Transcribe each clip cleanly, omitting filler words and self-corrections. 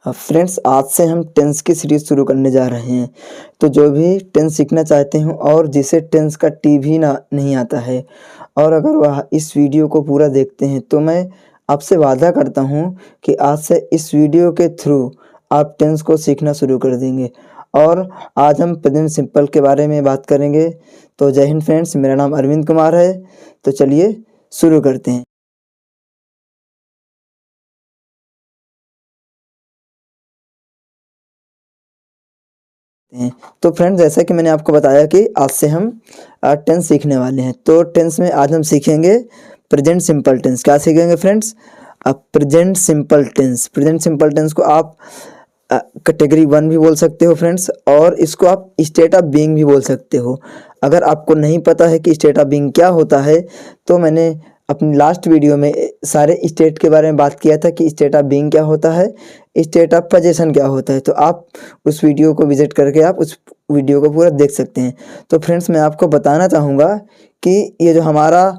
Friends, आज से हम टेंस की सीरीज़ शुरू करने जा रहे हैं। तो जो भी टेंस सीखना चाहते हो और जिसे टेंस का टी भी ना नहीं आता है, और अगर वह इस वीडियो को पूरा देखते हैं तो मैं आपसे वादा करता हूँ कि आज से इस वीडियो के थ्रू आप टेंस को सीखना शुरू कर देंगे। और आज हम प्रेजेंट सिंपल के बारे में बात करेंगे। तो जय हिंद फ्रेंड्स, मेरा नाम अरविंद कुमार है। तो चलिए शुरू करते हैं। तो फ्रेंड्स, जैसा कि मैंने आपको बताया कि आज से हम टेंस सीखने वाले हैं। तो टेंस में आज हम सीखेंगे प्रेजेंट सिंपल टेंस। क्या सीखेंगे friends? Present simple tense. Present simple tense को आप कैटेगरी 1 भी बोल सकते हो फ्रेंड्स, और इसको आप स्टेट ऑफ बीइंग भी बोल सकते हो। अगर आपको नहीं पता है कि स्टेट ऑफ बीइंग क्या होता है, तो मैंने अपनी लास्ट वीडियो में सारे स्टेट के बारे में बात किया था कि स्टेट ऑफ बीइंग क्या होता है, स्टेट ऑफ पोजीशन क्या होता है। तो आप उस वीडियो को विजिट करके आप उस वीडियो को पूरा देख सकते हैं। तो फ्रेंड्स, मैं आपको बताना चाहूँगा कि ये जो हमारा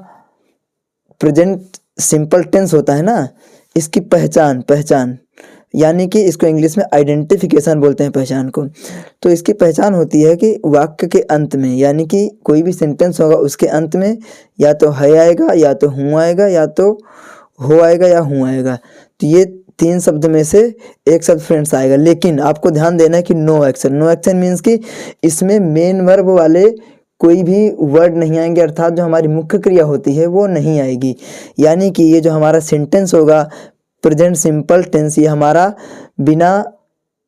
प्रेजेंट सिंपल टेंस होता है ना, इसकी पहचान यानी कि इसको इंग्लिश में आइडेंटिफिकेशन बोलते हैं, पहचान को। तो इसकी पहचान होती है कि वाक्य के अंत में, यानी कि कोई भी सेंटेंस होगा उसके अंत में या तो है आएगा, या तो हूँ आएगा, या तो हो आएगा, या हूँ आएगा। तो ये 3 शब्द में से एक शब्द फ्रेंड्स आएगा। लेकिन आपको ध्यान देना है कि no action. No action means कि इसमें मेन वर्ब वाले कोई भी वर्ड नहीं आएंगे, अर्थात जो हमारी मुख्य क्रिया होती है वो नहीं आएगी। यानी कि ये जो हमारा सेंटेंस होगा प्रेजेंट सिंपल टेंस, ये हमारा बिना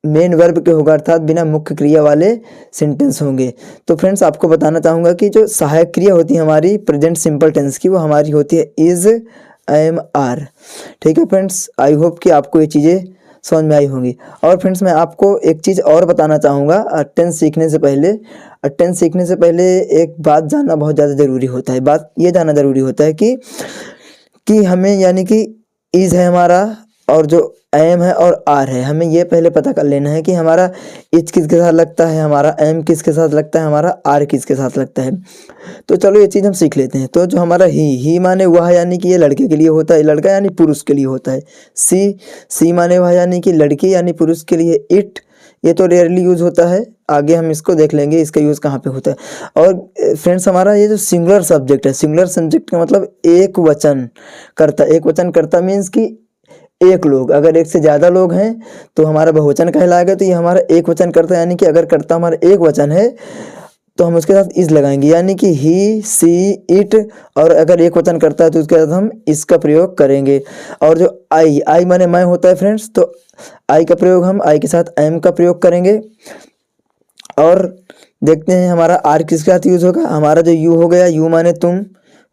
मेन वर्ब के होगा, अर्थात बिना मुख्य क्रिया वाले सेंटेंस होंगे। तो फ्रेंड्स, आपको बताना चाहूँगा कि जो सहायक क्रिया होती है हमारी प्रेजेंट सिंपल टेंस की, वो हमारी होती है इज, एम, आर। ठीक है फ्रेंड्स, आई होप कि आपको ये चीज़ें समझ में आई होंगी। और फ्रेंड्स, मैं आपको एक चीज़ और बताना चाहूँगा। टेंस सीखने से पहले एक बात जानना बहुत ज़्यादा ज़रूरी होता है। बात ये जानना ज़रूरी होता है कि हमें, यानी कि इज है हमारा और जो एम है और आर है, हमें ये पहले पता कर लेना है कि हमारा इज किसके साथ लगता है, हमारा एम किसके साथ लगता है, हमारा आर किसके साथ लगता है। तो चलो ये चीज़ हम सीख लेते हैं। तो जो हमारा ही माने वह, यानी कि ये लड़के के लिए होता है, लड़का यानी पुरुष के लिए होता है। सी माने वह, यानी कि लड़की यानी पुरुष के लिए। इट, ये तो रेयरली यूज़ होता है, आगे हम इसको देख लेंगे इसका यूज़ कहाँ पे होता है। और फ्रेंड्स, हमारा ये जो सिंगुलर सब्जेक्ट है, सिंगुलर सब्जेक्ट का मतलब एक वचन करता मीन्स कि एक लोग, अगर एक से ज़्यादा लोग हैं तो हमारा बहुवचन कहलाएगा। तो ये हमारा एक वचन करता, यानी कि अगर करता हमारा एक वचन है तो हम उसके साथ इज लगाएंगे, यानी कि ही, सी, इट। और अगर एक वचन करता है तो उसके साथ हम इसका प्रयोग करेंगे। और जो आई माने मैं होता है फ्रेंड्स, तो आई का प्रयोग हम आई के साथ एम का प्रयोग करेंगे। और देखते हैं हमारा आर किसके साथ यूज़ होगा। हमारा जो यू हो गया, यू माने तुम,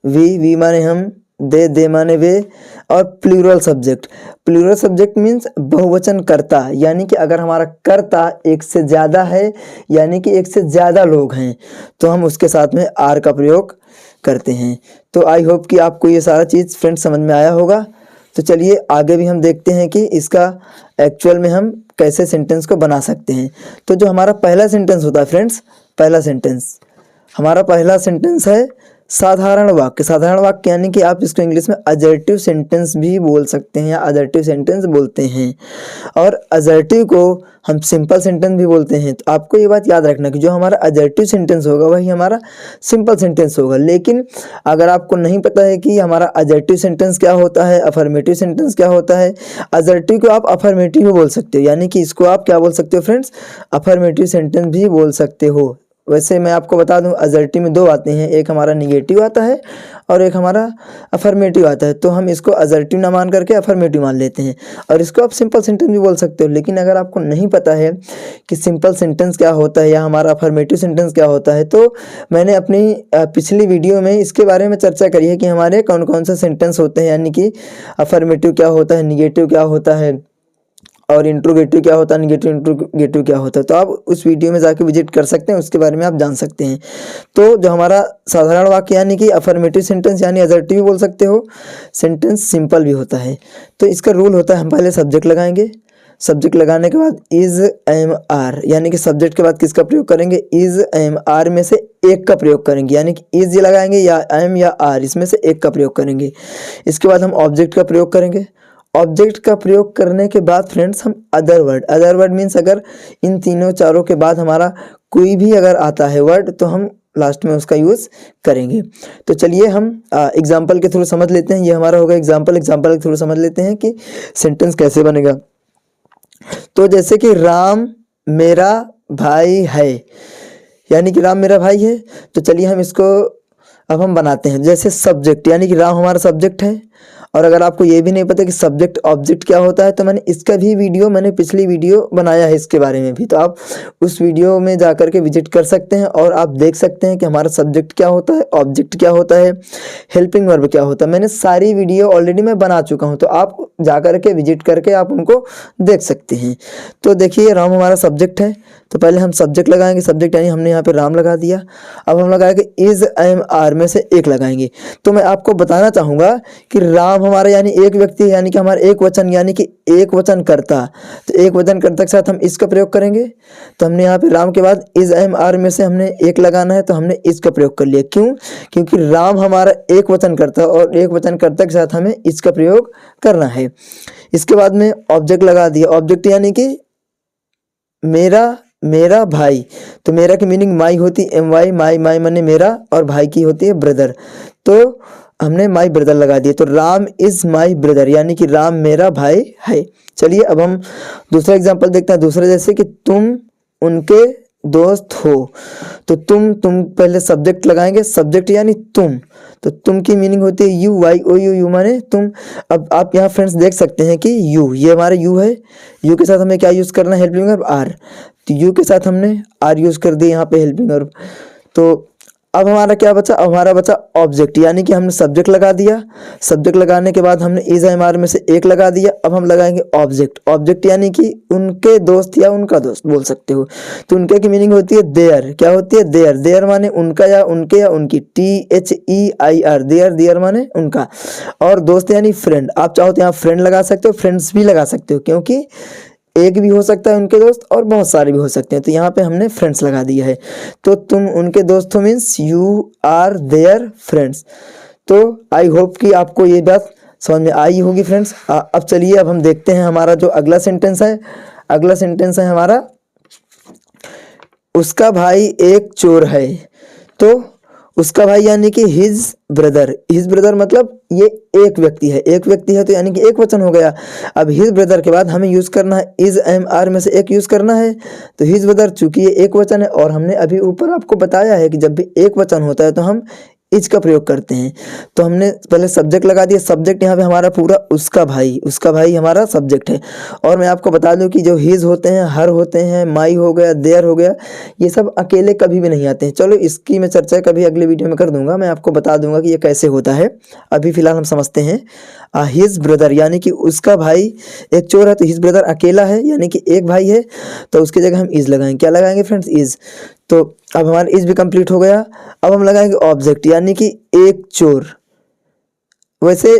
वी माने हम, दे माने वे। और प्लूरल सब्जेक्ट मीन्स बहुवचन कर्ता, यानी कि अगर हमारा कर्ता एक से ज़्यादा है, यानी कि एक से ज़्यादा लोग हैं, तो हम उसके साथ में आर का प्रयोग करते हैं। तो आई होप कि आपको ये सारा चीज़ फ्रेंड्स समझ में आया होगा। तो चलिए आगे भी हम देखते हैं कि इसका एक्चुअल में हम कैसे सेंटेंस को बना सकते हैं। तो जो हमारा पहला सेंटेंस होता है फ्रेंड्स, हमारा पहला सेंटेंस है साधारण वाक्य, यानी कि आप इसको इंग्लिश में अजर्टिव सेंटेंस भी बोल सकते हैं या अजर्टिव सेंटेंस बोलते हैं। और अजर्टिव को हम सिंपल सेंटेंस भी बोलते हैं। तो आपको ये बात याद रखना कि जो हमारा अजर्टिव सेंटेंस होगा वही हमारा सिंपल सेंटेंस होगा। लेकिन अगर आपको नहीं पता है कि हमारा अजर्टिव सेंटेंस क्या होता है, अफर्मेटिव सेंटेंस क्या होता है, अजर्टिव को आप अफर्मेटिव भी बोल सकते हो, यानी कि इसको आप क्या बोल सकते हो फ्रेंड्स, अफर्मेटिव सेंटेंस भी बोल सकते हो। वैसे मैं आपको बता दूं, अजर्टिव में 2 आते हैं, एक हमारा निगेटिव आता है और एक हमारा अफर्मेटिव आता है। तो हम इसको अजर्टिव ना मान करके अफर्मेटिव मान लेते हैं, और इसको आप सिंपल सेंटेंस भी बोल सकते हो। लेकिन अगर आपको नहीं पता है कि सिंपल सेंटेंस क्या होता है या हमारा अफर्मेटिव सेंटेंस क्या होता है, तो मैंने अपनी पिछली वीडियो में इसके बारे में चर्चा करी है कि हमारे कौन कौन से सेंटेंस होते हैं, यानी कि अफर्मेटिव क्या होता है, निगेटिव क्या होता है, और इंट्रोगेटिव क्या होता है, निगेटिव इंट्रोगेटिव क्या होता है। तो आप उस वीडियो में जाके विजिट कर सकते हैं, उसके बारे में आप जान सकते हैं। तो जो हमारा साधारण वाक्य, यानी कि अफर्मेटिव सेंटेंस यानी अजर्टिव भी बोल सकते हो, सेंटेंस सिंपल भी होता है। तो इसका रूल होता है, हम पहले सब्जेक्ट लगाएंगे, सब्जेक्ट लगाने के बाद इज, एम, आर, यानी कि सब्जेक्ट के बाद किसका प्रयोग करेंगे, इज, एम, आर में से एक का प्रयोग करेंगे, यानी कि इज लगाएंगे या एम या आर, इसमें से एक का प्रयोग करेंगे। इसके बाद हम ऑब्जेक्ट का प्रयोग करेंगे। ऑब्जेक्ट का प्रयोग करने के बाद फ्रेंड्स हम अदर वर्ड मीन्स अगर इन तीनों चारों के बाद हमारा कोई भी अगर आता है वर्ड तो हम लास्ट में उसका यूज़ करेंगे। तो चलिए हम एग्जाम्पल के थ्रू समझ लेते हैं। ये हमारा होगा एग्जाम्पल के थ्रू समझ लेते हैं कि सेंटेंस कैसे बनेगा। तो जैसे कि राम मेरा भाई है, यानी कि राम मेरा भाई है, तो चलिए हम इसको अब हम बनाते हैं। जैसे सब्जेक्ट, यानी कि राम हमारा सब्जेक्ट है, और अगर आपको ये भी नहीं पता कि सब्जेक्ट ऑब्जेक्ट क्या होता है तो मैंने इसका भी वीडियो, मैंने पिछली वीडियो बनाया है इसके बारे में भी, तो आप उस वीडियो में जा कर के विजिट कर सकते हैं और आप देख सकते हैं कि हमारा सब्जेक्ट क्या होता है, ऑब्जेक्ट क्या होता है, हेल्पिंग वर्ब क्या होता है। मैंने सारी वीडियो ऑलरेडी मैं बना चुका हूँ, तो आप जा कर के विजिट करके आप उनको देख सकते हैं। तो देखिए राम हमारा सब्जेक्ट है, तो पहले हम सब्जेक्ट लगाएंगे, सब्जेक्ट यानी हमने यहाँ पे राम लगा दिया। अब हम लगाएंगे इज एम आर में से एक लगाएंगे। तो मैं आपको बताना चाहूँगा कि राम हमारा यानी एक व्यक्ति है, यानी कि हमारा एक वचन, यानी कि एक वचन करता, तो एक वचन करता के साथ हम इसका प्रयोग करेंगे। तो हमने यहाँ पे राम के बाद इज एम आर में से हमने एक लगाना है, तो हमने इसका प्रयोग कर लिया। क्यों? क्योंकि राम हमारा एक वचन करता और एक वचन करता के साथ हमें इसका प्रयोग करना है। इसके बाद में ऑब्जेक्ट लगा दिया, ऑब्जेक्ट यानी कि मेरा भाई, तो मेरा की मीनिंग माई होती है, एम वाई, माई माने मेरा, और भाई की होती है ब्रदर, तो हमने माई ब्रदर लगा दिया। तो राम इज माई ब्रदर, यानी कि राम मेरा भाई है। चलिए अब हम दूसरा एग्जांपल देखते हैं। दूसरा जैसे कि तुम उनके दोस्त हो, तो तुम पहले सब्जेक्ट लगाएंगे, सब्जेक्ट यानी तुम, तो तुम की मीनिंग होती है you, Y O U, you माने तुम। अब आप यहाँ फ्रेंड्स देख सकते हैं कि यू, ये हमारा यू है, यू के साथ हमें क्या यूज़ करना है, हेल्पिंग वर्ब आर, तो यू के साथ हमने आर यूज़ कर दिया यहाँ पे हेल्पिंग वर्ब। तो अब हमारा क्या बचा, अब हमारा बचा ऑब्जेक्ट, यानी कि हमने सब्जेक्ट लगा दिया, सब्जेक्ट लगाने के बाद हमने इज एम आर में से एक लगा दिया। अब हम लगाएंगे ऑब्जेक्ट, ऑब्जेक्ट यानी कि उनके दोस्त या उनका दोस्त बोल सकते हो। तो उनके की मीनिंग होती है देयर, क्या होती है देयर, देयर माने उनका या उनके या उनकी, THEIR, देयर, देयर माने उनका, और दोस्त यानी फ्रेंड। आप चाहो तो यहाँ फ्रेंड लगा सकते हो, फ्रेंड्स भी लगा सकते हो, क्योंकि एक भी हो सकता है उनके दोस्त और बहुत सारे भी हो सकते हैं, तो यहाँ पे हमने फ्रेंड्स लगा दिया है। तो तुम उनके दोस्त हो means you are their friends. तो आई होप कि आपको ये बात समझ में आई होगी फ्रेंड्स। अब चलिए अब हम देखते हैं हमारा जो अगला सेंटेंस है। अगला सेंटेंस है हमारा, उसका भाई एक चोर है। तो उसका भाई यानी कि हिज ब्रदर, हिज ब्रदर मतलब ये एक व्यक्ति है, एक व्यक्ति है तो यानी कि एक वचन हो गया। अब हिज ब्रदर के बाद हमें यूज़ करना है इज एम आर में से एक यूज़ करना है। तो हिज ब्रदर चूंकि ये एक वचन है, और हमने अभी ऊपर आपको बताया है कि जब भी एक वचन होता है तो हम इज का प्रयोग करते हैं। तो हमने पहले सब्जेक्ट लगा दिया, सब्जेक्ट यहाँ पे हमारा पूरा उसका भाई हमारा सब्जेक्ट है। और मैं आपको बता दूं कि जो हिज होते हैं, हर होते हैं, माई हो गया, देयर हो गया, ये सब अकेले कभी भी नहीं आते हैं। चलो इसकी मैं चर्चा कभी अगले वीडियो में कर दूंगा, मैं आपको बता दूंगा कि ये कैसे होता है। अभी फिलहाल हम समझते हैं। हिज ब्रदर यानी कि उसका भाई एक चोर है, तो हिज ब्रदर अकेला है यानी कि एक भाई है, तो उसकी जगह हम इज लगाएंगे। क्या लगाएंगे फ्रेंड्स? इज। तो अब हमारा इज भी कंप्लीट हो गया। अब हम लगाएंगे ऑब्जेक्ट यानी कि एक चोर। वैसे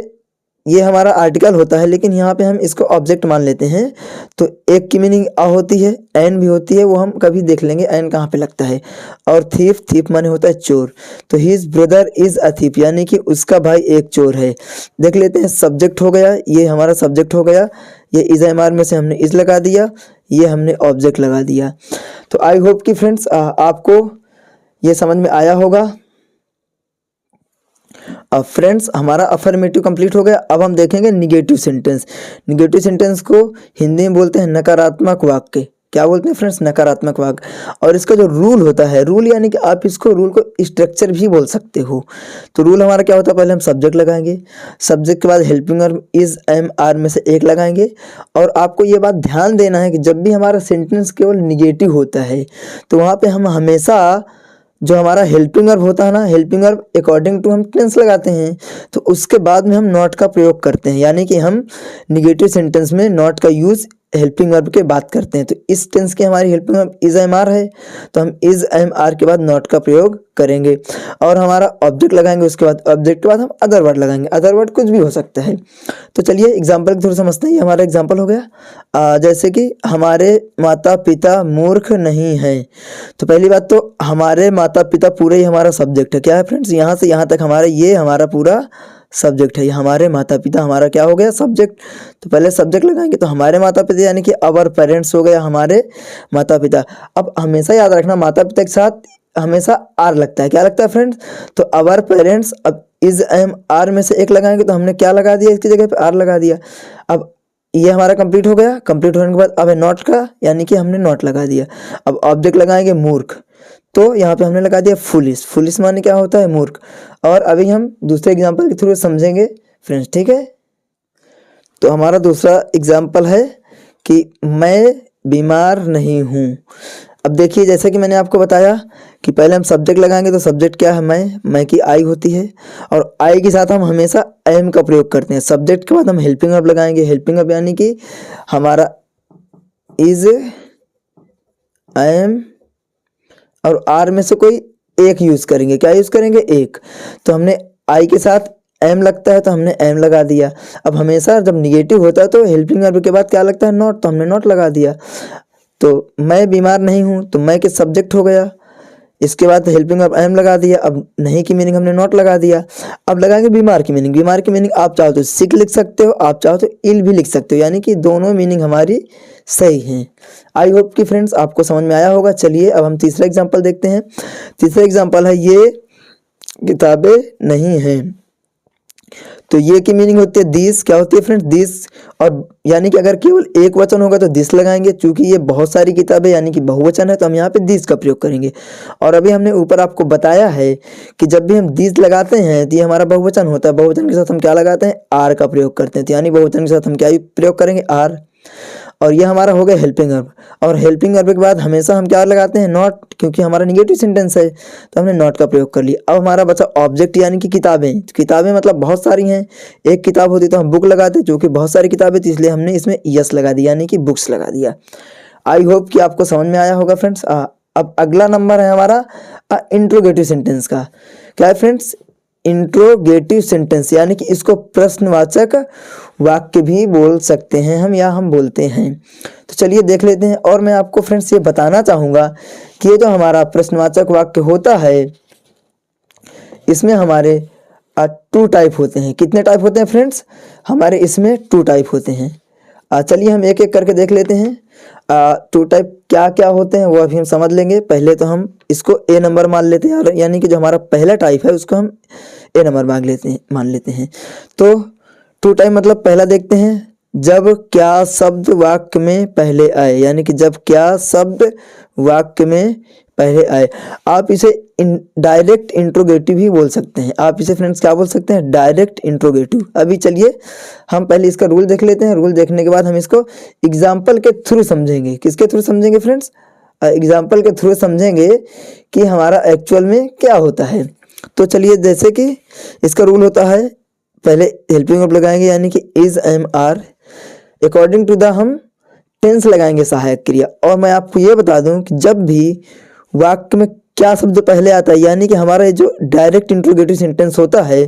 ये हमारा आर्टिकल होता है, लेकिन यहाँ पे हम इसको ऑब्जेक्ट मान लेते हैं। तो एक की मीनिंग अ होती है, एन भी होती है, वो हम कभी देख लेंगे एन कहाँ पे लगता है। और थीफ, थीफ माने होता है चोर। तो his brother is a thief यानी कि उसका भाई एक चोर है। देख लेते हैं, सब्जेक्ट हो गया, ये हमारा सब्जेक्ट हो गया, ये इज एम आर में से हमने इज लगा दिया, ये हमने ऑब्जेक्ट लगा दिया। तो आई होप कि फ्रेंड्स आपको ये समझ में आया होगा। अब फ्रेंड्स हमारा अफर्मेटिव कंप्लीट हो गया। अब हम देखेंगे निगेटिव सेंटेंस। निगेटिव सेंटेंस को हिंदी में बोलते हैं नकारात्मक वाक्य। क्या बोलते हैं फ्रेंड्स? नकारात्मक वाक्य। और इसका जो रूल होता है, रूल यानी कि आप इसको रूल को स्ट्रक्चर भी बोल सकते हो। तो रूल हमारा क्या होता है, पहले हम सब्जेक्ट लगाएंगे, सब्जेक्ट के बाद helping verb is am are में से एक लगाएंगे। और आपको ये बात ध्यान देना है कि जब भी हमारा सेंटेंस केवल निगेटिव होता है तो वहाँ पे हम हमेशा जो हमारा हेल्पिंग वर्ब होता है ना, हेल्पिंग वर्ब अकॉर्डिंग टू हम टेंस लगाते हैं, तो उसके बाद में हम नॉट का प्रयोग करते हैं। यानी कि हम निगेटिव सेंटेंस में नॉट का यूज हेल्पिंग वर्ब के बात करते हैं। तो इस टेंस की हमारी helping verb is am are है, तो हम इज एम आर के बाद नॉट का प्रयोग करेंगे। और हमारा ऑब्जेक्ट लगाएंगे, उसके बाद ऑब्जेक्ट के बाद हम अदर वर्ड लगाएंगे। अदर वर्ड कुछ भी हो सकता है। तो चलिए एग्जाम्पल के थ्रू समझते हैं। ये हमारा एग्जाम्पल हो गया। जैसे कि हमारे माता पिता मूर्ख नहीं हैं। तो पहली बात तो हमारे माता पिता पूरे ही हमारा सब्जेक्ट है। क्या है फ्रेंड्स? यहाँ से यहाँ तक हमारा ये हमारा पूरा सब्जेक्ट है, ये हमारे माता पिता हमारा क्या हो गया सब्जेक्ट। तो पहले सब्जेक्ट लगाएंगे तो हमारे माता पिता यानी कि अवर पेरेंट्स हो गया हमारे माता पिता। अब हमेशा याद रखना माता पिता के साथ हमेशा आर लगता है, क्या लगता है फ्रेंड्स, तो अवर पेरेंट्स। अब इज एम आर में से एक लगाएंगे तो हमने क्या लगा दिया, इसकी जगह पे आर लगा दिया। अब ये हमारा कंप्लीट हो गया, कंप्लीट होने के बाद अब है नॉट का, यानी कि हमने नॉट लगा दिया। अब ऑब्जेक्ट लगाएंगे मूर्ख, तो यहाँ पे हमने लगा दिया फुलिश। फुलिश माने क्या होता है, मूर्ख। और अभी हम दूसरे एग्जाम्पल के थ्रू समझेंगे फ्रेंड्स, ठीक है। तो हमारा दूसरा एग्जाम्पल है कि मैं बीमार नहीं हूँ। अब देखिए जैसे कि मैंने आपको बताया कि पहले हम सब्जेक्ट लगाएंगे तो सब्जेक्ट क्या है, मैं की आई होती है, और आई के साथ हम हमेशा एम का प्रयोग करते हैं। सब्जेक्ट के बाद हम हेल्पिंग वर्ब लगाएंगे, हेल्पिंग वर्ब यानी कि हमारा इज एम, और आर में से कोई एक यूज करेंगे, क्या यूज करेंगे, एक। तो हमने आई के साथ एम लगता है तो हमने एम लगा दिया। अब हमेशा जब निगेटिव होता है तो हेल्पिंग वर्ब के बाद क्या लगता है, नॉट, तो हमने नॉट लगा दिया। तो मैं बीमार नहीं हूँ तो मैं के सब्जेक्ट हो गया, इसके बाद हेल्पिंग वर्ब एम लगा दिया। अब नहीं की मीनिंग हमने नॉट लगा दिया। अब लगाएंगे बीमार की मीनिंग। बीमार की मीनिंग आप चाहो तो सिक लिख सकते हो, आप चाहो तो इल भी लिख सकते हो, यानी कि दोनों मीनिंग हमारी सही हैं। आई होप कि फ्रेंड्स आपको समझ में आया होगा। चलिए अब हम तीसरा एग्जाम्पल देखते हैं। तीसरा एग्जाम्पल है ये किताबें नहीं हैं। तो ये की मीनिंग होती है दिस, क्या होती है फ्रेंड्स, दिस। और यानी कि अगर केवल एक वचन होगा तो दिस लगाएंगे, क्योंकि ये बहुत सारी किताबें यानी कि बहुवचन है तो हम यहाँ पे दिस का प्रयोग करेंगे। और अभी हमने ऊपर आपको बताया है कि जब भी हम दिस लगाते हैं तो ये हमारा बहुवचन होता है। बहुवचन के साथ हम क्या लगाते हैं, आर का प्रयोग करते हैं। तो यानी बहुवचन के साथ हम क्या प्रयोग करेंगे, आर। और ये हमारा हो गया हेल्पिंग वर्ब। और हेल्पिंग वर्ब के बाद हमेशा हम क्या लगाते हैं, नॉट, क्योंकि हमारा निगेटिव सेंटेंस है तो हमने नॉट का प्रयोग कर लिया। अब हमारा बचा ऑब्जेक्ट यानी कि किताबें। किताबें मतलब बहुत सारी हैं, एक किताब होती तो हम बुक लगाते, जो कि बहुत सारी किताबें थी इसलिए हमने इसमें यस लगा दिया यानी कि बुक्स लगा दिया। आई होप कि आपको समझ में आया होगा फ्रेंड्स। अब अगला नंबर है हमारा इंट्रोगेटिव सेंटेंस का। क्या है फ्रेंड्स, इंट्रोगेटिव सेंटेंस, यानी कि इसको प्रश्नवाचक वाक्य भी बोल सकते हैं हम, या हम बोलते हैं। तो चलिए देख लेते हैं। और मैं आपको फ्रेंड्स ये बताना चाहूँगा कि ये जो हमारा प्रश्नवाचक वाक्य होता है इसमें हमारे टू टाइप होते हैं। कितने टाइप होते हैं फ्रेंड्स, हमारे इसमें टू टाइप होते हैं। चलिए हम एक एक करके देख लेते हैं। टू टाइप क्या क्या होते हैं वो अभी हम समझ लेंगे। पहले तो हम इसको ए नंबर मान लेते हैं, यानी कि जो हमारा पहला टाइप है उसको हम ए नंबर मान लेते हैं। तो टू टाइप मतलब पहला देखते हैं, जब क्या शब्द वाक्य में पहले आए, यानी कि जब क्या शब्द वाक्य में पहले आए। आप इसे डायरेक्ट इंट्रोगेटिव ही बोल सकते हैं। आप इसे फ्रेंड्स क्या बोल सकते हैं, डायरेक्ट इंट्रोगेटिव। अभी चलिए हम पहले इसका रूल देख लेते हैं। रूल देखने के बाद हम इसको एग्जाम्पल के थ्रू समझेंगे। किसके थ्रू समझेंगे फ्रेंड्स, एग्जाम्पल के थ्रू समझेंगे कि हमारा एक्चुअल में क्या होता है। तो चलिए जैसे कि इसका रूल होता है, पहले हेल्पिंग वर्ब लगाएंगे यानी कि is am are. According to the हम टेंस लगाएंगे सहायक क्रिया। और मैं आपको ये बता दूं कि जब भी वाक्य में क्या शब्द पहले आता है, यानी कि हमारा जो डायरेक्ट इंट्रोगेटिव सेंटेंस होता है,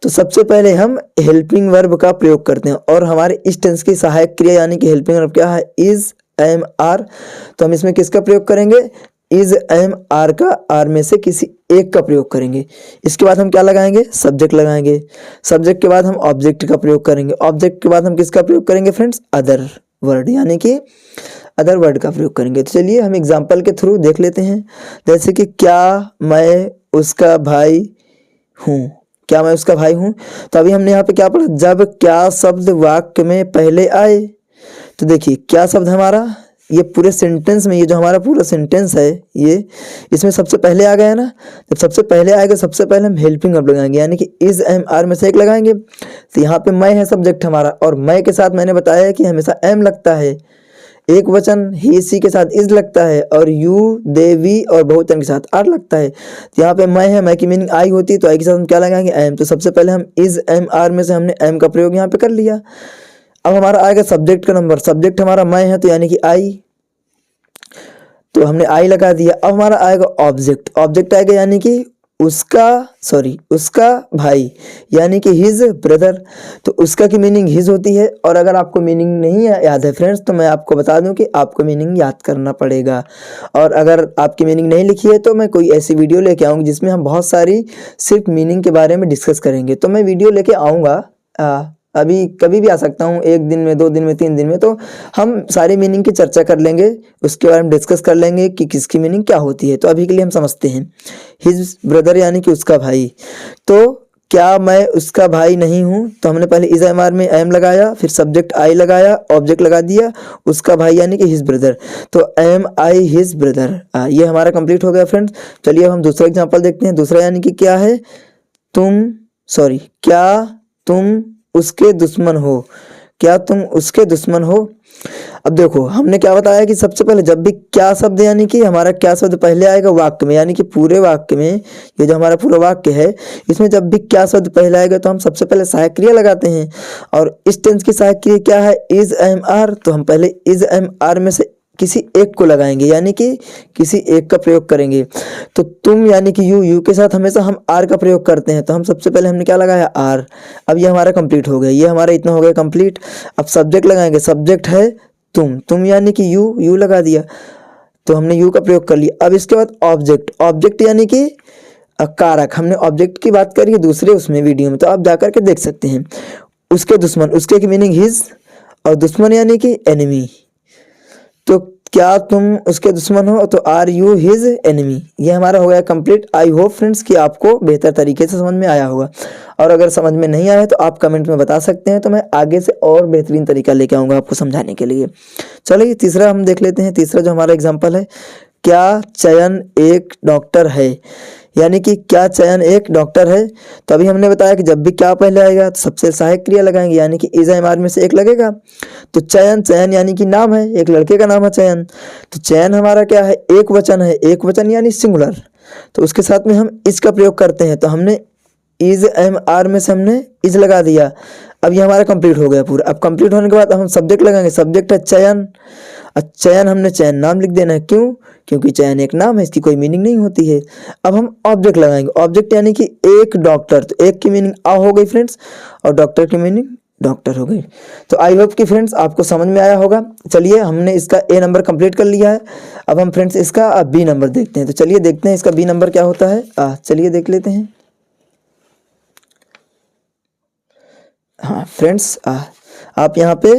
तो सबसे पहले हम हेल्पिंग वर्ब का प्रयोग करते हैं। और हमारे इस टेंस की सहायक क्रिया यानी कि हेल्पिंग वर्ब क्या है, इज एम आर। तो हम इसमें किसका प्रयोग करेंगे, इज एम आर का, आर में से किसी एक का प्रयोग करेंगे। इसके बाद हम क्या लगाएंगे, सब्जेक्ट लगाएंगे। सब्जेक्ट के बाद हम ऑब्जेक्ट का प्रयोग करेंगे। ऑब्जेक्ट के बाद हम किसका प्रयोग करेंगे फ्रेंड्स, अदर वर्ड, यानी कि अदर वर्ड का प्रयोग करेंगे। तो चलिए हम एग्जाम्पल के थ्रू देख लेते हैं। जैसे कि क्या मैं उसका भाई हूँ, क्या मैं उसका भाई हूँ। तो अभी हमने यहाँ पे क्या पढ़ा, जब क्या शब्द वाक्य में पहले आए। तो देखिए क्या शब्द हमारा, ये पूरे सेंटेंस में, ये जो हमारा पूरा सेंटेंस है ये, इसमें सबसे पहले आ गया ना। जब सबसे पहले आएगा सबसे पहले हम हेल्पिंग वर्ब लगाएंगे, यानी कि इज एम आर में से एक लगाएंगे। तो यहाँ पे मैं है सब्जेक्ट हमारा, और मैं के साथ मैंने बताया है कि हमेशा एम लगता है। एक वचन ही सी के साथ इज लगता है, और यू दे वी और बहुवचन के साथ आर लगता है। तो यहाँ पे मैं है, मैं की मीनिंग आई होती है, तो आई के साथ हम क्या लगाएंगे, एम। तो सबसे पहले हम इज एम आर में से हमने एम का प्रयोग यहाँ पे कर लिया। अब हमारा आएगा सब्जेक्ट का नंबर। सब्जेक्ट हमारा मैं है तो यानी कि आई, तो हमने आई लगा दिया। अब हमारा आएगा ऑब्जेक्ट। ऑब्जेक्ट आएगा यानी कि उसका भाई यानी कि हिज ब्रदर। तो उसका की मीनिंग हिज होती है। और अगर आपको मीनिंग नहीं याद है फ्रेंड्स तो मैं आपको बता दूं कि आपको मीनिंग याद करना पड़ेगा। और अगर आपकी मीनिंग नहीं लिखी है तो मैं कोई ऐसी वीडियो लेके आऊँगी जिसमें हम बहुत सारी सिर्फ मीनिंग के बारे में डिस्कस करेंगे। तो मैं वीडियो लेके आऊँगा, अभी कभी भी आ सकता हूँ, 1 दिन में, 2 दिन में, 3 दिन में। तो हम सारी मीनिंग की चर्चा कर लेंगे, उसके बारे में डिस्कस कर लेंगे कि किसकी मीनिंग क्या होती है। तो अभी के लिए हम समझते हैं हिज ब्रदर यानी कि उसका भाई। तो क्या मैं उसका भाई नहीं हूँ? तो हमने पहले इज एम आर में एम लगाया, फिर सब्जेक्ट आई लगाया, ऑब्जेक्ट लगा दिया, उसका भाई यानी कि हिज ब्रदर। तो एम आई हिज ब्रदर, ये हमारा कंप्लीट हो गया फ्रेंड्स। चलिए अब हम दूसरा एग्जांपल देखते हैं। दूसरा यानी कि क्या है, क्या तुम उसके दुश्मन हो? क्या तुम उसके दुश्मन हो? अब देखो हमने क्या बताया कि सबसे पहले जब भी क्या शब्द यानी कि हमारा क्या शब्द पहले आएगा वाक्य में, यानी कि पूरे वाक्य में, ये जो हमारा पूरा वाक्य है इसमें जब भी क्या शब्द पहले आएगा तो हम सबसे पहले सहायक क्रिया लगाते हैं। और इस टेंस की सहायक क्रिया क्या है, इज एम आर। तो हम पहले इज एम आर में से किसी एक को लगाएंगे, यानी कि किसी एक का प्रयोग करेंगे। तो तुम यानी कि यू के साथ हमेशा हम आर का प्रयोग करते हैं। तो हम सबसे पहले हमने क्या लगाया, आर। अब ये हमारा कंप्लीट हो गया, ये हमारा इतना हो गया कंप्लीट। अब सब्जेक्ट लगाएंगे, सब्जेक्ट है तुम यानी कि यू लगा दिया, तो हमने यू का प्रयोग कर लिया। अब इसके बाद ऑब्जेक्ट यानी कि कारक। हमने ऑब्जेक्ट की बात करी है दूसरे उसमें वीडियो में, तो आप जाकर के देख सकते हैं। उसके दुश्मन, उसके की मीनिंग हिज, और दुश्मन यानी कि एनिमी। तो क्या तुम उसके दुश्मन हो? तो आर यू हिज एनिमी। ये हमारा हो गया कंप्लीट। आई होप फ्रेंड्स कि आपको बेहतर तरीके से समझ में आया होगा। और अगर समझ में नहीं आया तो आप कमेंट में बता सकते हैं, तो मैं आगे से और बेहतरीन तरीका लेके आऊँगा आपको समझाने के लिए। चलिए तीसरा हम देख लेते हैं। तीसरा जो हमारा एग्जाम्पल है, क्या चयन एक डॉक्टर है? यानी कि क्या चयन एक डॉक्टर है? तो अभी हमने बताया कि जब भी क्या पहले आएगा तो सबसे सहायक क्रिया लगाएंगे, यानी कि इज एम आर में से एक लगेगा। तो चयन यानी कि नाम है, एक लड़के का नाम है चयन। तो चयन हमारा क्या है, एक वचन है, एक वचन यानी सिंगुलर। तो उसके साथ में हम इज का प्रयोग करते हैं। तो हमने इज एम आर में से हमने इज लगा दिया। अब ये हमारा कंप्लीट हो गया पूरा। अब कंप्लीट होने के बाद हम सब्जेक्ट लगाएंगे, सब्जेक्ट है चयन। चयन हमने चयन नाम लिख देना है, क्यों? क्योंकि चयन एक नाम है, इसकी कोई मीनिंग नहीं होती है। अब हम ऑब्जेक्ट लगाएंगे, ऑब्जेक्ट यानी कि एक डॉक्टर। तो एक की मीनिंग आ हो गई फ्रेंड्स, और डॉक्टर की मीनिंग डॉक्टर हो गई। तो आई होप कि फ्रेंड्स आपको समझ में आया होगा। चलिए हमने इसका ए नंबर कंप्लीट कर लिया है। अब हम फ्रेंड्स इसका बी नंबर देखते हैं। तो चलिए देखते हैं इसका बी नंबर क्या होता है। चलिए देख लेते हैं। हाँ फ्रेंड्स, आप यहाँ पे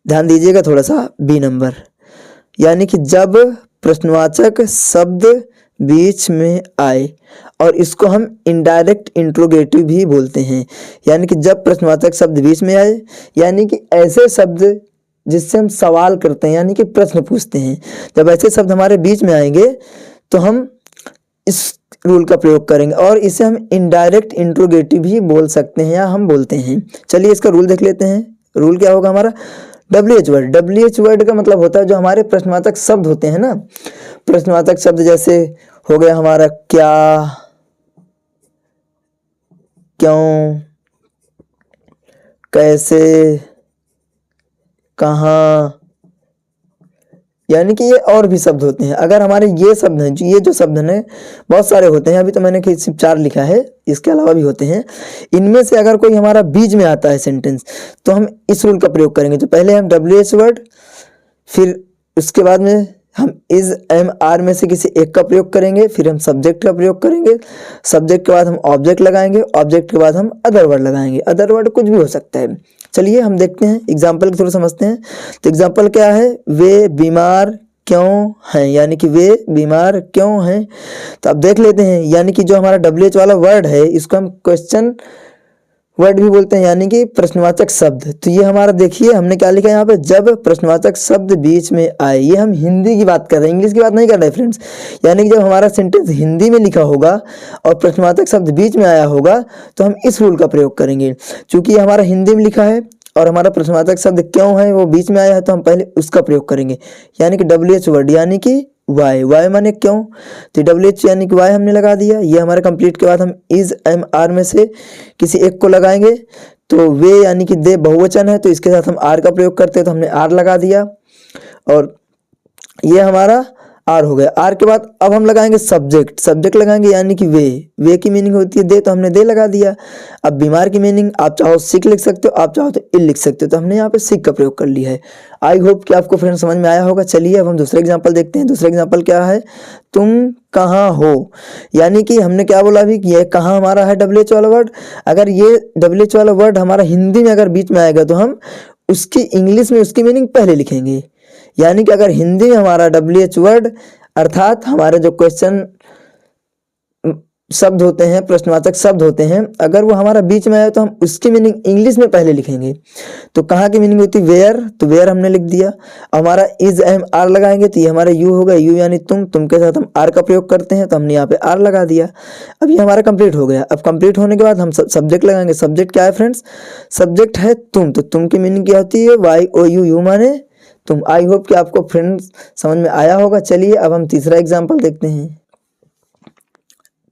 ध्यान दीजिएगा थोड़ा सा। बी नंबर यानी कि जब प्रश्नवाचक शब्द बीच में आए, और इसको हम इनडायरेक्ट इंट्रोगेटिव भी बोलते हैं। यानी कि जब प्रश्नवाचक शब्द बीच में आए, यानी कि ऐसे शब्द जिससे हम सवाल करते हैं, यानी कि प्रश्न पूछते हैं, जब ऐसे शब्द हमारे बीच में आएंगे तो हम इस रूल का प्रयोग करेंगे, और इसे हम इनडायरेक्ट इंट्रोगेटिव भी बोल सकते हैं या हम बोलते हैं। चलिए इसका रूल देख लेते हैं। रूल क्या होगा हमारा, WH वर्ड का मतलब होता है जो हमारे प्रश्नवाचक शब्द होते हैं ना। प्रश्नवाचक शब्द जैसे हो गया हमारा क्या, क्यों, कैसे, कहाँ, यानी कि ये और भी शब्द होते हैं। अगर हमारे ये शब्द हैं, ये जो शब्द हैं बहुत सारे होते हैं, अभी तो मैंने सिर्फ 4 लिखा है, इसके अलावा भी होते हैं। इनमें से अगर कोई हमारा बीच में आता है सेंटेंस, तो हम इस रूल का प्रयोग करेंगे। तो पहले हम WH वर्ड, फिर उसके बाद में हम इज एम आर में से किसी एक का प्रयोग करेंगे, फिर हम सब्जेक्ट का प्रयोग करेंगे, सब्जेक्ट के बाद हम ऑब्जेक्ट लगाएंगे, ऑब्जेक्ट के बाद हम अदर वर्ड लगाएंगे। अदर वर्ड कुछ भी हो सकता है। चलिए हम देखते हैं एग्जाम्पल थोड़ा समझते हैं। तो एग्जाम्पल क्या है, वे बीमार क्यों हैं? यानी कि वे बीमार क्यों हैं? तो अब देख लेते हैं। यानी कि जो हमारा WH वाला वर्ड है इसको हम क्वेश्चन वर्ड भी बोलते हैं, यानी कि प्रश्नवाचक शब्द। तो ये हमारा देखिए हमने क्या लिखा है यहाँ पे, जब प्रश्नवाचक शब्द बीच में आए। ये हम हिंदी की बात कर रहे हैं, इंग्लिश की बात नहीं कर रहे फ्रेंड्स। यानी कि जब हमारा सेंटेंस हिंदी में लिखा होगा और प्रश्नवाचक शब्द बीच में आया होगा तो हम इस रूल का प्रयोग करेंगे। चूंकि ये हमारा हिंदी में लिखा है और हमारा प्रश्नवाचक शब्द क्यों है वो बीच में आया है, तो हम पहले उसका प्रयोग करेंगे। यानी कि WH वर्ड यानी कि वाई माने क्यों, तो WH यानी कि वाई हमने लगा दिया। ये हमारे कंप्लीट के बाद हम इज एम आर में से किसी एक को लगाएंगे। तो वे यानी कि दे बहुवचन है, तो इसके साथ हम आर का प्रयोग करते हैं, तो हमने आर लगा दिया। और ये हमारा आर हो गया। आर के बाद अब हम लगाएंगे सब्जेक्ट, सब्जेक्ट लगाएंगे यानी कि वे की मीनिंग होती है दे, तो हमने दे लगा दिया। अब बीमार की मीनिंग आप चाहो सिक लिख सकते हो, आप चाहो तो इल लिख सकते हो, तो हमने यहाँ पे सिक का प्रयोग कर लिया है। आई होप कि आपको फ्रेंड्स समझ में आया होगा। चलिए अब हम दूसरा एग्जाम्पल देखते हैं। दूसरा एग्जाम्पल क्या है, तुम कहाँ हो, यानी कि हमने क्या बोला अभी कि ये कहाँ हमारा है WH वाला वर्ड। अगर ये WH वाला वर्ड हमारा हिंदी में अगर बीच में आएगा तो हम उसकी इंग्लिश में उसकी मीनिंग पहले लिखेंगे। यानी कि अगर हिंदी में हमारा WH वर्ड अर्थात हमारे जो क्वेश्चन शब्द होते हैं, प्रश्नवाचक शब्द होते हैं, अगर वो हमारा बीच में आए तो हम उसकी मीनिंग इंग्लिश में पहले लिखेंगे। तो कहाँ की मीनिंग होती है वेयर, तो वेयर हमने लिख दिया। हमारा इज एम आर लगाएंगे तो ये हमारा यू होगा, यू यानी तुम के साथ हम आर का प्रयोग करते हैं तो हमने यहाँ पे आर लगा दिया। अब ये हमारा कंप्लीट हो गया। अब कंप्लीट होने के बाद हम सब्जेक्ट लगाएंगे। सब्जेक्ट क्या है फ्रेंड्स, सब्जेक्ट है तुम, तो तुम की मीनिंग क्या होती है YOU, यू माने तुम। आई होप कि आपको फ्रेंड्स समझ में आया होगा। चलिए अब हम तीसरा एग्जाम्पल देखते हैं।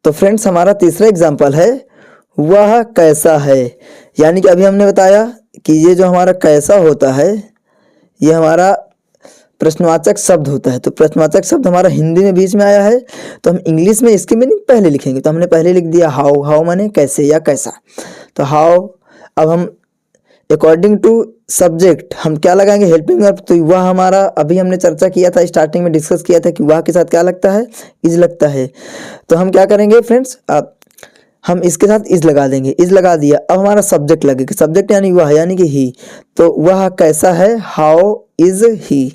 तो फ्रेंड्स हमारा तीसरा एग्जाम्पल है वह कैसा है, यानी कि अभी हमने बताया कि ये जो हमारा कैसा होता है ये हमारा प्रश्नवाचक शब्द होता है। तो प्रश्नवाचक शब्द हमारा हिंदी में बीच में आया है तो हम इंग्लिश में इसकी मीनिंग पहले लिखेंगे। तो हमने पहले लिख दिया हाउ, हाउ माने कैसे या कैसा, तो हाउ। अब हम अकॉर्डिंग टू सब्जेक्ट हम क्या लगाएंगे हेल्पिंग वर्ब, तो वह हमारा अभी हमने चर्चा किया था, स्टार्टिंग में डिस्कस किया था कि वह के साथ क्या लगता है, इज लगता है। तो हम क्या करेंगे फ्रेंड्स, अब हम इसके साथ इज लगा देंगे, इज लगा दिया। अब हमारा सब्जेक्ट लगेगा, सब्जेक्ट यानी वह यानी कि ही, तो वह कैसा है, how is he.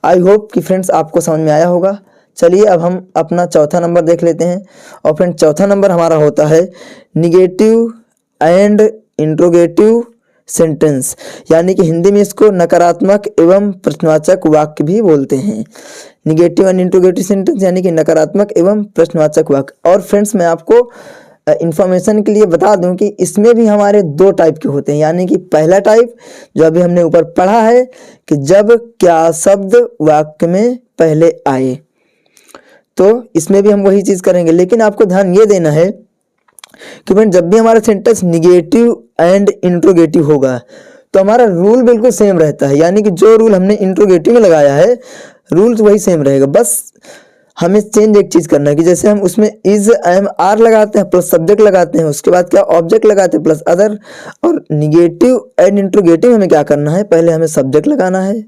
I hope कि फ्रेंड्स आपको समझ में आया होगा। चलिए अब हम अपना चौथा नंबर देख लेते हैं। और फ्रेंड्स चौथा नंबर हमारा होता है निगेटिव एंड इंट्रोगेटिव सेंटेंस, यानी कि हिंदी में इसको नकारात्मक एवं प्रश्नवाचक वाक्य भी बोलते हैं। निगेटिव एंड इंट्रोगेटिव सेंटेंस यानी कि नकारात्मक एवं प्रश्नवाचक वाक्य। और फ्रेंड्स मैं आपको इंफॉर्मेशन के लिए बता दूं कि इसमें भी हमारे दो टाइप के होते हैं, यानी कि पहला टाइप जो अभी हमने ऊपर पढ़ा है कि जब क्या शब्द वाक्य में पहले आए, तो इसमें भी हम वही चीज करेंगे। लेकिन आपको ध्यान ये देना है कि फ्रेंड जब भी हमारा सेंटेंस निगेटिव एंड इंट्रोगेटिव होगा तो हमारा रूल बिल्कुल सेम रहता है, यानी कि जो रूल हमने इंट्रोगेटिव में लगाया है रूल वही सेम रहेगा। बस हमें चेंज एक चीज करना है कि जैसे हम उसमें इज एम आर लगाते हैं प्लस सब्जेक्ट लगाते हैं, उसके बाद क्या ऑब्जेक्ट लगाते हैं प्लस अदर। और निगेटिव एंड इंट्रोगेटिव हमें क्या करना है, पहले हमें सब्जेक्ट लगाना है,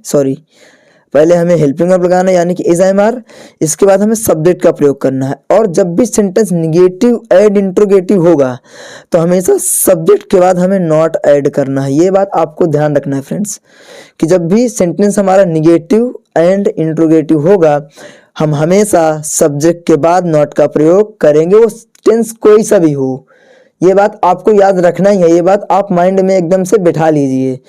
पहले हमें हेल्पिंग वर्ब लगाना है यानी कि इज एम आर, इसके बाद हमें सब्जेक्ट का प्रयोग करना है। और जब भी सेंटेंस निगेटिव एंड इंट्रोगेटिव होगा तो हमेशा सब्जेक्ट के बाद हमें नॉट ऐड करना है। ये बात आपको ध्यान रखना है फ्रेंड्स कि जब भी सेंटेंस हमारा निगेटिव एंड इंट्रोगेटिव होगा हम हमेशा सब्जेक्ट के बाद नॉट का प्रयोग करेंगे, वो टेंस कोई सा भी हो। ये बात आपको याद रखना ही है, ये बात आप माइंड में एकदम से बिठा लीजिए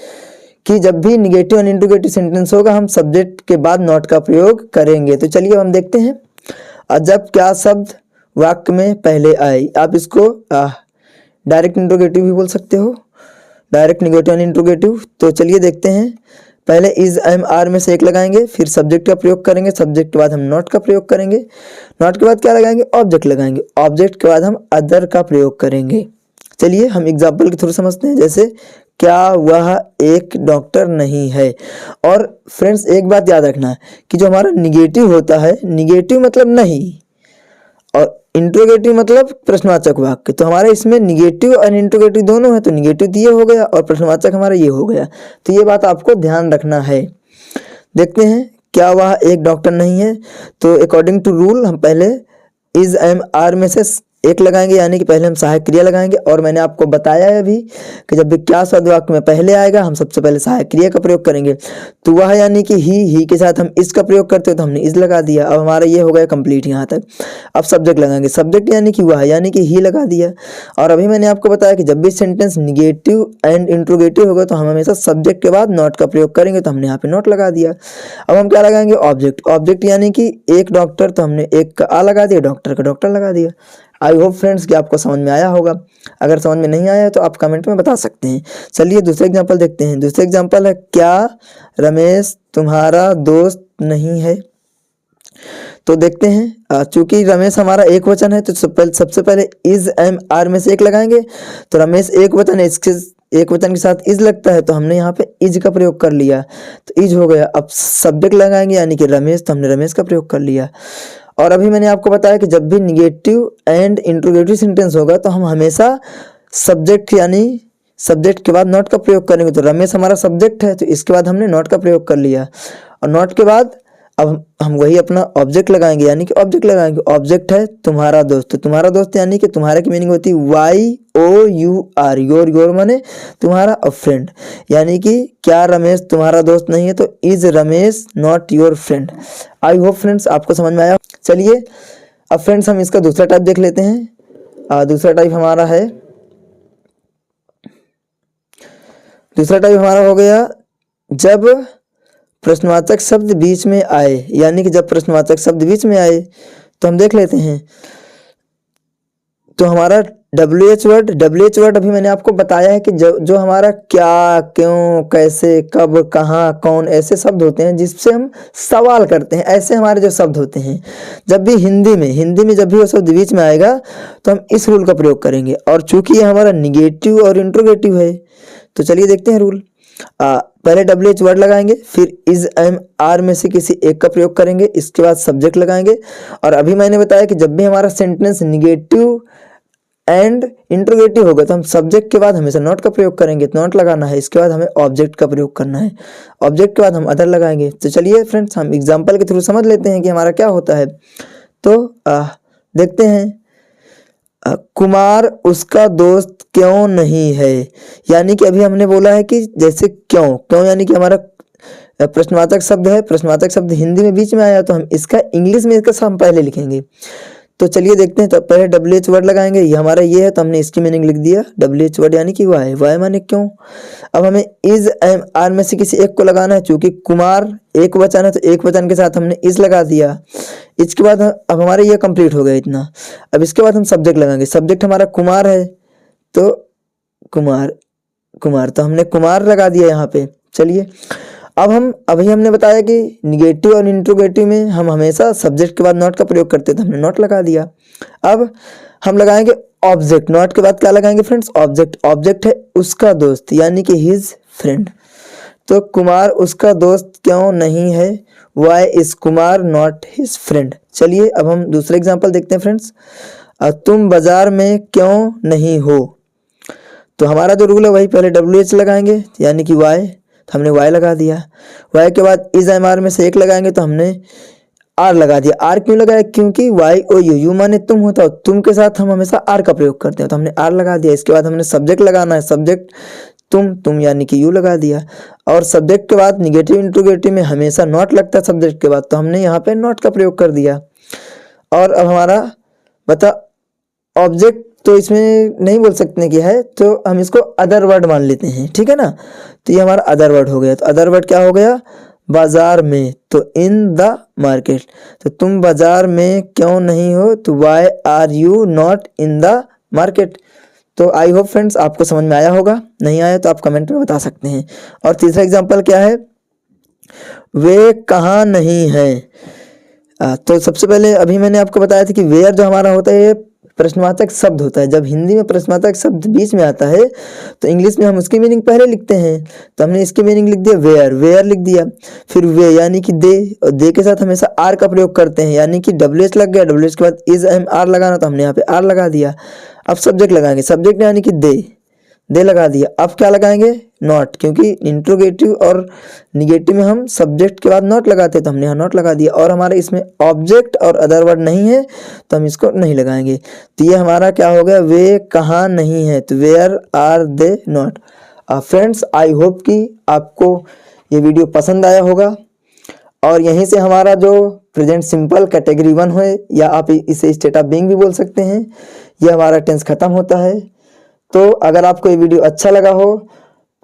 कि जब भी निगेटिव एंड इंट्रोगेटिव सेंटेंस होगा हम सब्जेक्ट के बाद नॉट का प्रयोग करेंगे। तो चलिए हम देखते हैं जब क्या शब्द वाक्य में पहले आए। आप इसको डायरेक्ट इंट्रोगेटिव भी बोल सकते हो, डायरेक्ट निगेटिव एंड इंट्रोगेटिव। तो चलिए देखते हैं, पहले इज एम आर में से एक लगाएंगे, फिर सब्जेक्ट का प्रयोग करेंगे, सब्जेक्ट के बाद हम नॉट का प्रयोग करेंगे, नॉट के बाद क्या लगाएंगे, ऑब्जेक्ट लगाएंगे, ऑब्जेक्ट के बाद हम अदर का प्रयोग करेंगे। चलिए हम एग्जाम्पल के थ्रू समझते हैं, जैसे क्या वह एक डॉक्टर नहीं है। और फ्रेंड्स एक बात याद रखना है कि जो हमारा निगेटिव होता है, निगेटिव मतलब नहीं और इंट्रोगेटिव मतलब प्रश्नवाचक वाक्य, तो हमारे इसमें निगेटिव और इंट्रोगेटिव दोनों है, तो निगेटिव ये हो गया और प्रश्नवाचक हमारा ये हो गया। तो ये बात आपको ध्यान रखना है। देखते हैं क्या वह एक डॉक्टर नहीं है, तो अकॉर्डिंग टू रूल हम पहले इज एम आर में से एक लगाएंगे, यानी कि पहले हम सहायक क्रिया लगाएंगे। और मैंने आपको बताया है अभी कि जब भी क्या शब्द वाक्य में पहले आएगा हम सबसे पहले सहायक क्रिया का प्रयोग करेंगे। तो वह यानी कि ही के साथ हम इसका प्रयोग करते हो तो हमने इस लगा दिया। अब हमारा ये हो गया कंप्लीट यहाँ तक। अब सब्जेक्ट लगाएंगे, सब्जेक्ट यानी कि वह यानी कि ही लगा दिया। और अभी मैंने आपको बताया कि जब भी सेंटेंस निगेटिव एंड इंट्रोगेटिव होगा तो हम हमेशा सब्जेक्ट के बाद नॉट का प्रयोग करेंगे, तो हमने यहाँ पे नॉट लगा दिया। अब हम क्या लगाएंगे, ऑब्जेक्ट, ऑब्जेक्ट यानी कि एक डॉक्टर, तो हमने एक का आ लगा दिया, डॉक्टर का डॉक्टर लगा दिया। आई होप फ्रेंड्स कि आपको समझ में आया होगा। अगर समझ में नहीं आया तो आप कमेंट में बता सकते हैं। चलिए दूसरा एग्जांपल देखते हैं। दूसरा एग्जांपल है क्या रमेश तुम्हारा दोस्त नहीं है। तो देखते हैं, चूंकि रमेश हमारा एक वचन है तो सबसे पहले इज एम आर में से एक लगाएंगे, तो रमेश एक वचन है, एक वचन के साथ इज लगता है तो हमने यहाँ पे इज का प्रयोग कर लिया, तो इज हो गया। अब सब्जेक्ट लगाएंगे यानी कि रमेश, तो हमने रमेश का प्रयोग कर लिया। और अभी मैंने आपको बताया कि जब भी निगेटिव एंड इंट्रोगेटिव सेंटेंस होगा तो हम हमेशा सब्जेक्ट यानी सब्जेक्ट के बाद नॉट का प्रयोग करेंगे। तो रमेश हमारा सब्जेक्ट है तो इसके बाद हमने नॉट का प्रयोग कर लिया, और नॉट के बाद अब हम वही अपना ऑब्जेक्ट लगाएंगे यानी कि ऑब्जेक्ट लगाएंगे। ऑब्जेक्ट है तुम्हारा दोस्त, तो तुम्हारा दोस्त यानी कि तुम्हारा की मीनिंग होती है YOUR, योर माने तुम्हारा, और फ्रेंड यानी कि क्या रमेश तुम्हारा दोस्त नहीं है, तो is Ramesh not your friend. I hope friends आपको समझ में आया। चलिए अब फ्रेंड्स हम इसका दूसरा टाइप देख लेते हैं। दूसरा टाइप हमारा हो गया जब प्रश्नवाचक शब्द बीच में आए, यानी कि जब प्रश्नवाचक शब्द बीच में आए तो हम देख लेते हैं। तो हमारा WH वर्ड अभी मैंने आपको बताया है कि जो हमारा क्या, क्यों, कैसे, कब, कहाँ, कौन ऐसे शब्द होते हैं जिससे हम सवाल करते हैं, ऐसे हमारे जो शब्द होते हैं। जब भी हिंदी में जब भी वो शब्द बीच में आएगा तो हम इस रूल का प्रयोग करेंगे। और चूंकि ये हमारा निगेटिव और इंट्रोगेटिव है तो चलिए देखते हैं रूल। पहले WH वर्ड लगाएंगे, फिर इज, एम, आर में से किसी एक का प्रयोग करेंगे, इसके बाद सब्जेक्ट लगाएंगे। और अभी मैंने बताया कि जब भी हमारा सेंटेंस निगेटिव एंड इंट्रोगेटिव होगा तो हम सब्जेक्ट के बाद हमेशा नॉट का प्रयोग करेंगे, तो नॉट लगाना है। इसके बाद हमें ऑब्जेक्ट का प्रयोग करना है, ऑब्जेक्ट के बाद हम अदर लगाएंगे। तो चलिए फ्रेंड्स हम एग्जाम्पल के थ्रू समझ लेते हैं कि हमारा क्या होता है। तो देखते हैं। कुमार उसका दोस्त क्यों नहीं है, यानी कि अभी हमने बोला है कि जैसे क्यों यानी कि हमारा प्रश्नवाचक शब्द है, प्रश्नवाचक शब्द हिंदी में बीच में आया तो हम इसका इंग्लिश में इसका हम पहले लिखेंगे। तो चलिए देखते हैं। तो पहले WH वर्ड लगाएंगे, ये हमारा ये है तो हमने इसकी मीनिंग लिख दिया WH वर्ड यानी कि वाई माने क्यों। अब हमें इज, एम, आर में से किसी एक को लगाना है, चूंकि कुमार एक वचन है तो एक वचन के साथ हमने इज लगा दिया। इसके बाद अब हमारे ये कंप्लीट हो गया इतना। अब इसके बाद हम सब्जेक्ट लगाएंगे, सब्जेक्ट हमारा कुमार है तो कुमार तो हमने कुमार लगा दिया यहाँ पे। चलिए अब अभी हमने बताया कि निगेटिव और इंट्रोगेटिव में हम हमेशा सब्जेक्ट के बाद नॉट का प्रयोग करते थे, हमने नॉट लगा दिया। अब हम लगाएंगे ऑब्जेक्ट, नॉट के बाद क्या लगाएंगे फ्रेंड्स, ऑब्जेक्ट है उसका दोस्त यानी कि हिज फ्रेंड। तो कुमार उसका दोस्त क्यों नहीं है, why is Kumar not his friend. चलिए अब हम दूसरा एग्जाम्पल देखते हैं फ्रेंड्स। तुम बाजार में क्यों नहीं हो, तो हमारा जो रूल है वही पहले WH लगाएंगे यानी कि वाई, तो हमने वाई लगा दिया। वाई के बाद इज, एम, आर में से एक लगाएंगे तो हमने आर लगा दिया। आर क्यों लगाया, क्योंकि YOU माने तुम होता हो, तुम के साथ हम हमेशा आर का प्रयोग करते हैं तो हमने आर लगा दिया। इसके बाद हमने सब्जेक्ट लगाना है, सब्जेक्ट तुम यानी कि यू लगा दिया। और सब्जेक्ट के बाद निगेटिव इंट्रोगेटिव में हमेशा नॉट लगता है सब्जेक्ट के बाद, तो हमने यहाँ पे नॉट का प्रयोग कर दिया। और अब हमारा ऑब्जेक्ट तो इसमें नहीं बोल सकते कि है, तो हम इसको अदर वर्ड मान लेते हैं, ठीक है ना। तो ये हमारा अदर वर्ड हो गया। तो अदर वर्ड क्या हो गया, बाजार में, तो इन द मार्केट। तो तुम बाजार में क्यों नहीं हो, तो why are you not in the market. तो आई होप फ्रेंड्स आपको समझ में आया होगा, नहीं आया तो आप कमेंट में बता सकते हैं। और तीसरा एग्जांपल क्या है, वे कहाँ नहीं है। तो सबसे पहले अभी मैंने आपको बताया था कि वेयर जो हमारा होता है ये प्रश्नवाचक शब्द होता है। जब हिंदी में प्रश्नवाचक शब्द बीच में आता है तो इंग्लिश में हम उसकी मीनिंग पहले लिखते हैं, तो हमने इसकी मीनिंग लिख दिया वेयर लिख दिया। फिर वे यानी कि दे, और दे के साथ हमेशा आर का प्रयोग करते हैं यानी कि WH लग गया, WH के बाद इज, एम, आर लगाना तो हमने यहाँ पे आर लगा दिया। अब सब्जेक्ट लगाएंगे, सब्जेक्ट यानी कि दे लगा दिया। अब क्या लगाएंगे, नॉट, क्योंकि इंट्रोगेटिव और निगेटिव में हम सब्जेक्ट के बाद नॉट लगाते तो हमने यहाँ नॉट लगा दिया। और हमारे इसमें ऑब्जेक्ट और अदर वर्ड नहीं है तो हम इसको नहीं लगाएंगे। तो ये हमारा क्या हो गया, वे कहाँ नहीं है, तो where are they not. Friends I hope कि आपको ये वीडियो पसंद आया होगा। और यहीं से हमारा जो प्रेजेंट सिंपल कैटेगरी 1 है, या आप इसे स्टेट ऑफ बीइंग भी बोल सकते हैं, ये हमारा टेंस खत्म होता है। तो अगर आपको ये वीडियो अच्छा लगा हो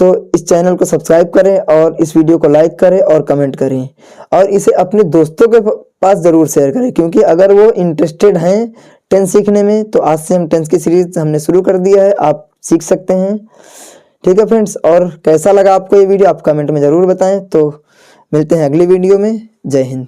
तो इस चैनल को सब्सक्राइब करें और इस वीडियो को लाइक करें और कमेंट करें, और इसे अपने दोस्तों के पास ज़रूर शेयर करें, क्योंकि अगर वो इंटरेस्टेड हैं टेंस सीखने में तो आज से हम टेंस की सीरीज हमने शुरू कर दिया है, आप सीख सकते हैं। ठीक है फ्रेंड्स, और कैसा लगा आपको ये वीडियो आप कमेंट में ज़रूर बताएं। तो मिलते हैं अगली वीडियो में, जय हिंद।